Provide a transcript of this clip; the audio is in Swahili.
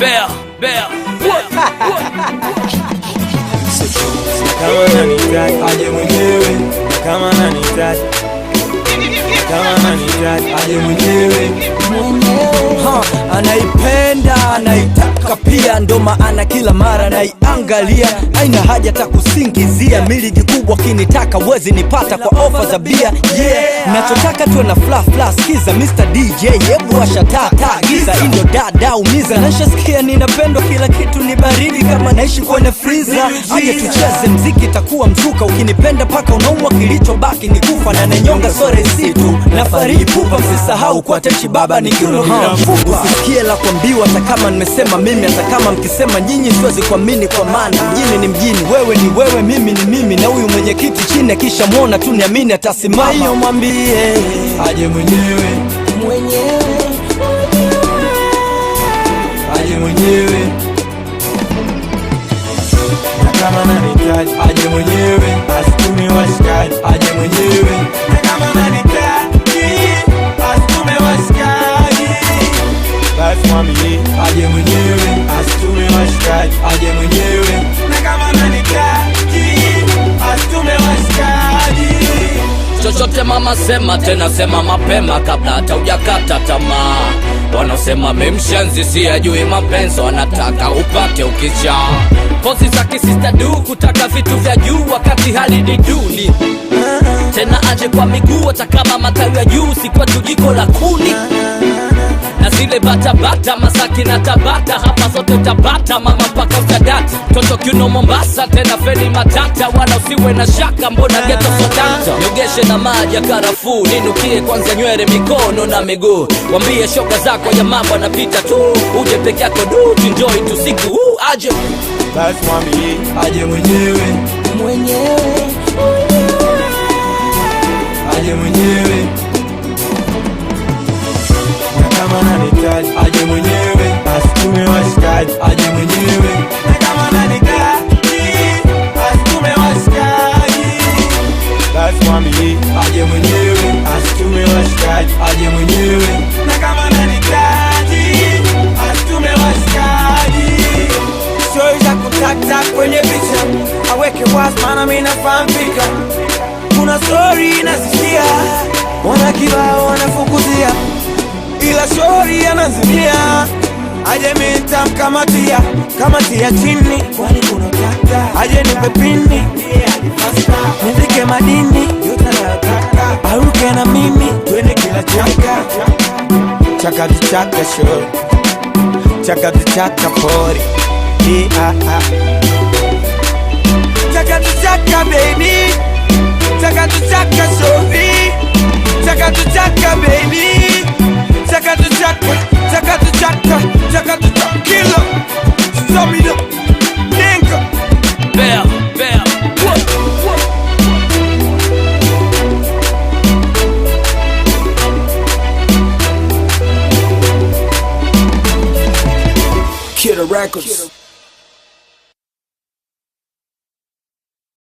Bear. Kama nanihitaji aje mwenyewe, kama nanihitaji, kama nanihitaji aje mwenyewe. Anaipenda, anaitaka pia, ndo maana kila mara naiangalia. Haina haja ta kusingizia, miligi kubwa kinitaka wezi nipata kwa ofa za bia. Nachotaka tuwe na fla skiza Mr. DJ, hebu washa taa giza. Indo dada umiza, nashasikia ninapendwa, kila kitu ni baridi kama naishi kwenye freezer. Aje tucheze mziki, takuwa mzuka, ukinipenda paka unaumwa, kilichobaki ni kufa. Na nenyonga sore situ, na fariji pupa, msisahau kwa techi baba ni kiuno mfupa. Usikie la kuambiwa, hata kama nimesema mimi, hata kama mkisema nyinyi, siwezi kuamini kwa maana mjini ni mjini. Wewe ni wewe, mimi ni mimi, na huyu mwenye kiti chini kisha muona tu niamini atasimama. Hiyo mwambie aje mwenyewe, aje mwenyewe. Na kama nanihitaji aje mwenyewe, asitume washikaji aje mwenyewe. Na kama nanihitaji asitume washikaji, basi mwambie aje mwenyewe, asitume washikaji aje mwenyewe. Na kama nanihitaji asitume washikaji. Chochote mama sema, tena sema mapema kabla hata hujakata tamaa. Wanaosema memshenzi si ajui mapenzi, wanataka upate ukicha. Pozi za kisista du, kutaka vitu vya juu wakati hali ni duni. Tena aje kwa miguu, hata kama matawi ya juu si kwa tujiko la kuni. Na zile bata Masaki na Tabata, hapa zote utapata mama mpaka utadata. Toto kiuno Mombasa, tena feni matata, wala usiwe na shaka, mbona geto sodata. Nyogeshe na maji ya karafuu, ninukie kwanza nywele, mikono na miguu. Wambie shoga zako ya mambo anapita tu, uje peke yako du, enjoy tu siku aje. Basi mwambie aje mwenyewe, aje mwenyewe. Na kama nanihitaji aje mwenyewe, asitume washikaji aje mwenyewe. Na kama nanihitaji asitume washikaji, basi mwambie aje mwenyewe, asitume washikaji aje mwenyewe. Na kama nanihitaji asitume washikaji. Story za kutak kwenye picha, aweke wazi maana mimi nafahamika. Kuna story nazisikia, wana kibao wanafukuzia, ila story anazimia. Aje mimi nitamkamatia, kamatia chini, kwani kuna utata. Aje nipe pini, nifike madini, yote anayotaka. Aruke na mimi, twende kila chaka. Chaka tu chaka show, chaka tu chaka pori. Chaka tu chaka baby, chaka tu chaka sorry. Chaka tu chaka baby, chaka tu chaka, chaka tu chaka, chaka tu chaka killer. Stop me up, nigga. Bear. Kid Records.